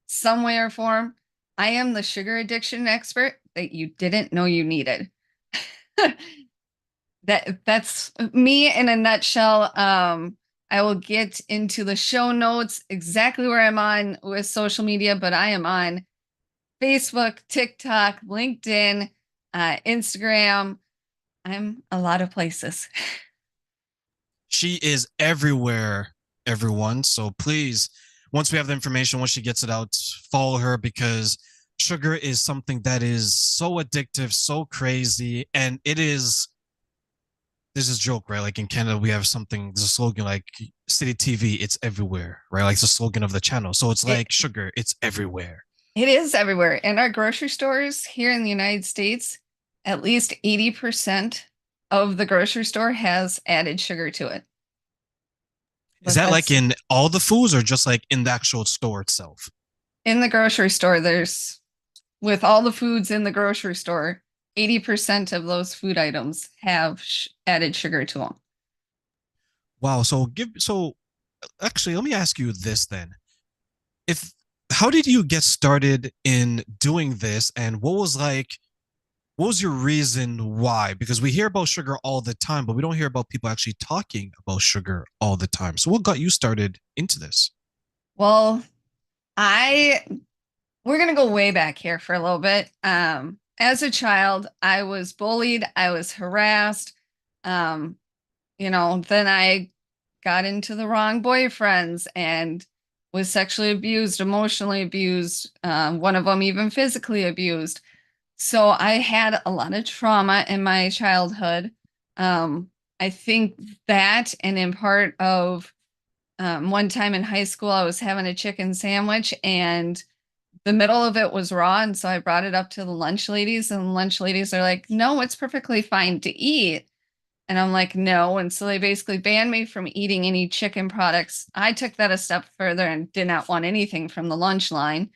some way or form. I am the sugar addiction expert that you didn't know you needed. That's me in a nutshell. I will get into the show notes exactly where I'm on with social media, but I am on Facebook, TikTok, LinkedIn, Instagram. I'm a lot of places. She is everywhere, everyone. So please, once we have the information, once she gets it out, follow her because sugar is something that is so addictive, so crazy, and it is. There's this joke, right? Like in Canada, we have something. There's a slogan like "City TV, it's everywhere," right? Like it's the slogan of the channel. So it's It like sugar, it's everywhere. it is everywhere. In our grocery stores here in the United States, at least 80% of the grocery store has added sugar to it. Is But that like that's in all the foods or just like in the actual store itself? in the grocery store, there's with all the foods in the grocery store, 80% of those food items have added sugar to them. Wow. So actually let me ask you this then. If How did you get started in doing this and what was your reason why? Because we hear about sugar all the time, but we don't hear about people actually talking about sugar all the time. So what got you started into this? Well, I we're gonna go way back here for a little bit. As a child, I was bullied, I was harassed. Um, then I got into the wrong boyfriends and was sexually abused, emotionally abused, one of them even physically abused. So I had a lot of trauma in my childhood. I think that, and in part of one time in high school, I was having a chicken sandwich and the middle of it was raw. And so I brought it up to the lunch ladies, and the lunch ladies are like, no, it's perfectly fine to eat. And I'm like, no. And so they basically banned me from eating any chicken products. I took that a step further and did not want anything from the lunch line.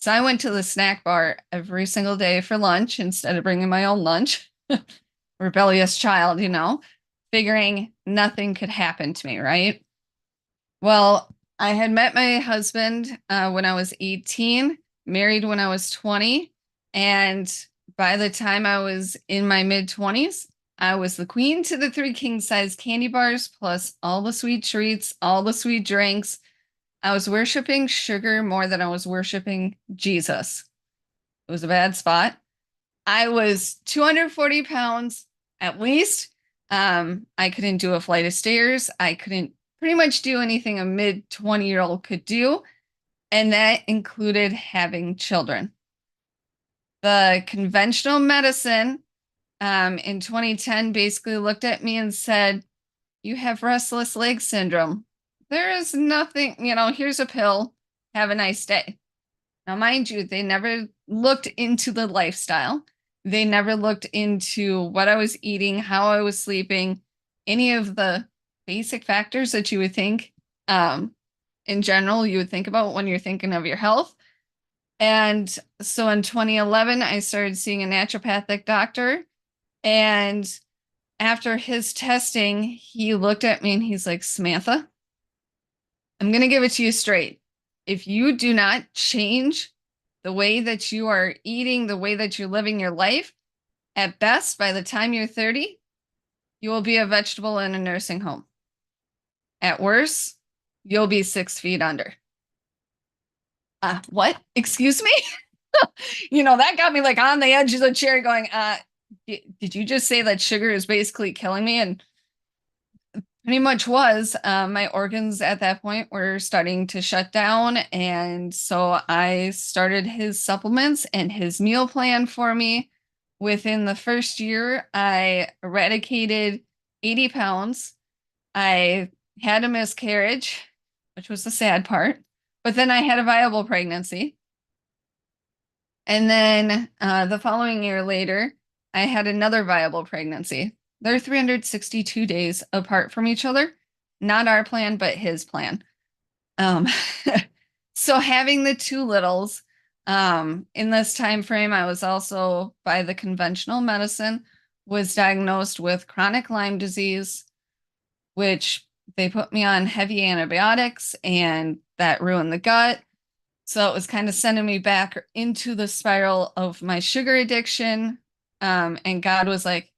So I went to the snack bar every single day for lunch instead of bringing my own lunch. Rebellious child, figuring nothing could happen to me, right? Well, I had met my husband when I was 18, married when I was 20, and by the time I was in my mid 20s, I was the queen to the three king size candy bars, plus all the sweet treats, all the sweet drinks. I was worshiping sugar more than I was worshiping Jesus. It was a bad spot. I was 240 pounds at least. I couldn't do a flight of stairs. I couldn't pretty much do anything a mid 20-year-old could do. And that included having children. The conventional medicine in 2010 basically looked at me and said, you have restless leg syndrome. There is nothing, here's a pill. Have a nice day. Now, mind you, they never looked into the lifestyle. They never looked into what I was eating, how I was sleeping, any of the basic factors that you would think in general you would think about when you're thinking of your health. And so in 2011, I started seeing a naturopathic doctor. And after his testing, he looked at me and he's like, Samantha, I'm going to give it to you straight. If you do not change the way that you are eating, the way that you're living your life, at best, by the time you're 30, you will be a vegetable in a nursing home. At worst, you'll be 6 feet under. What? Excuse me? That got me like on the edge of the chair going, did you just say that sugar is basically killing me? And pretty much was. My organs at that point were starting to shut down. And so I started his supplements and his meal plan for me. Within the first year, I eradicated 80 pounds. I had a miscarriage, which was the sad part. But then I had a viable pregnancy. And then the following year later, I had another viable pregnancy. They're 362 days apart from each other. Not our plan, but his plan. Um, so having the two littles in this time frame, I was also by the conventional medicine was diagnosed with chronic Lyme disease, which they put me on heavy antibiotics, and that ruined the gut. So it was kind of sending me back into the spiral of my sugar addiction. And God was like,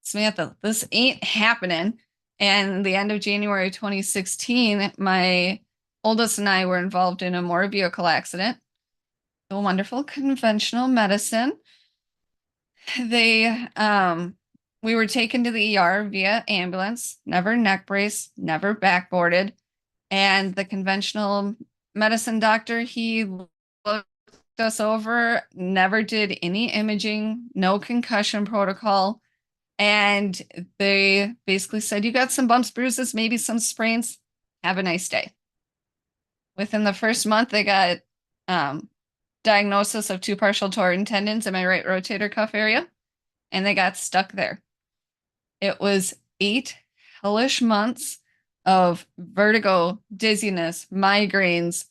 Samantha, this ain't happening. And the end of January 2016, my oldest and I were involved in a motor vehicle accident. The wonderful conventional medicine. They we were taken to the ER via ambulance, never neck brace, never backboarded. And the conventional medicine doctor, he looked us over, never did any imaging, no concussion protocol. And they basically said, you got some bumps, bruises, maybe some sprains. Have a nice day. Within the first month, they got diagnosis of two partial torn tendons in my right rotator cuff area, and they got stuck there. It was 8 hellish months of vertigo, dizziness, migraines,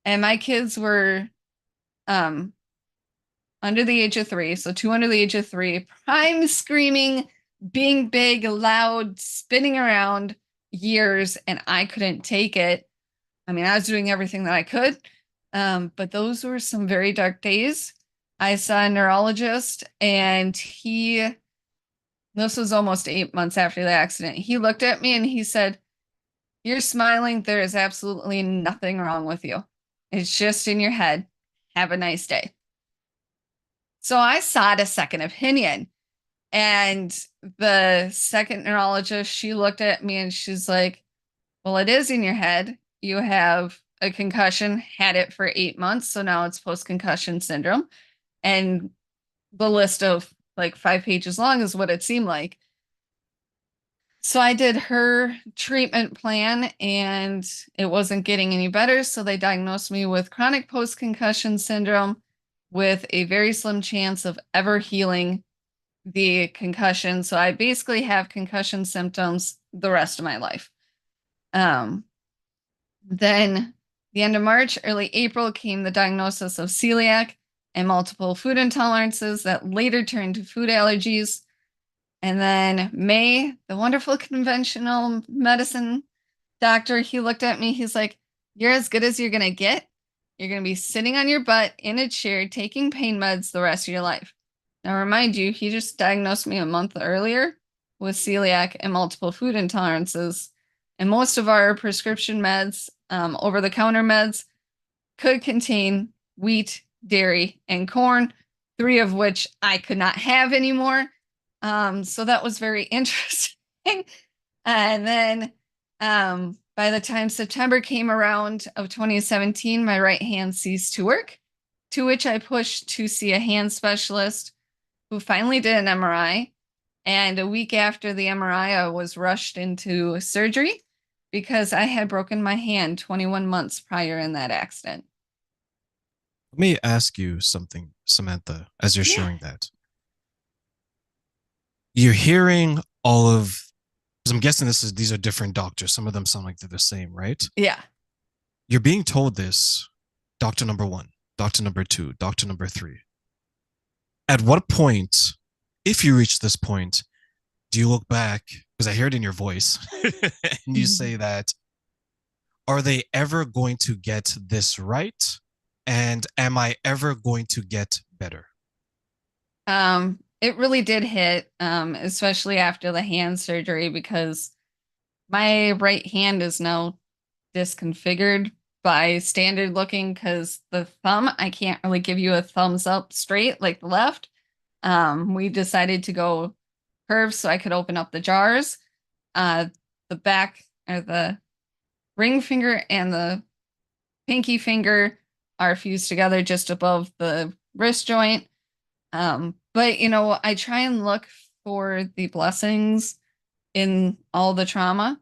and my kids were um, under the age of 3, so two under the age of 3, prime screaming, being big, loud, spinning around years, and I couldn't take it. I mean, I was doing everything that I could, but those were some very dark days. I saw a neurologist, and this was almost 8 months after the accident. He looked at me and he said, you're smiling. There is absolutely nothing wrong with you. It's just in your head. Have a nice day. So I sought a second opinion. And the second neurologist, she looked at me and she's like, well, it is in your head. You have a concussion, had it for 8 months. So now it's post-concussion syndrome. And the list of like 5 pages long is what it seemed like. So I did her treatment plan and it wasn't getting any better. So they diagnosed me with chronic post-concussion syndrome with a very slim chance of ever healing the concussion. So I basically have concussion symptoms the rest of my life. Then the end of March, early April came the diagnosis of celiac and multiple food intolerances that later turned to food allergies. And then May, the wonderful conventional medicine doctor, he looked at me. He's like, you're as good as you're going to get. You're going to be sitting on your butt in a chair taking pain meds the rest of your life. Now, remind you, he just diagnosed me a month earlier with celiac and multiple food intolerances. And most of our prescription meds, over-the-counter meds, could contain wheat, dairy, and corn, 3 of which I could not have anymore. So that was very interesting. And then by the time September came around of 2017, my right hand ceased to work, to which I pushed to see a hand specialist who finally did an MRI. And a week after the MRI, I was rushed into surgery because I had broken my hand 21 months prior in that accident. Let me ask you something, Samantha, as you're Yeah. sharing that. You're hearing all of, because I'm guessing these are different doctors. Some of them sound like they're the same, right? Yeah. You're being told this, doctor number 1, doctor number 2, doctor number 3. At what point, if you reach this point, do you look back? Because I hear it in your voice, and you say that, are they ever going to get this right? And am I ever going to get better? It really did hit, especially after the hand surgery, because my right hand is now disconfigured by standard looking because the thumb, I can't really give you a thumbs up straight like the left. We decided to go curves so I could open up the jars. Uh, the back or the ring finger and the pinky finger are fused together just above the wrist joint. But I try and look for the blessings in all the trauma.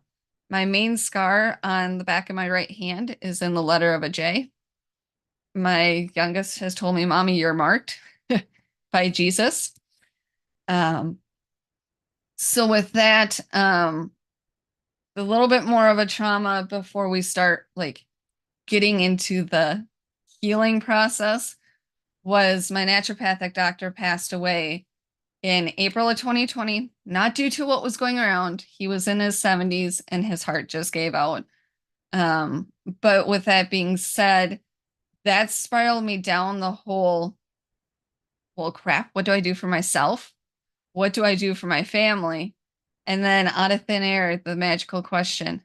My main scar on the back of my right hand is in the letter of a J. My youngest has told me, Mommy, you're marked by Jesus. Um, so with that, a little bit more of a trauma before we start like getting into the healing process was my naturopathic doctor passed away in April of 2020, not due to what was going around. He was in his 70s and his heart just gave out. But with that being said, that spiraled me down the whole, well, crap, what do I do for myself? What do I do for my family? And then out of thin air, the magical question,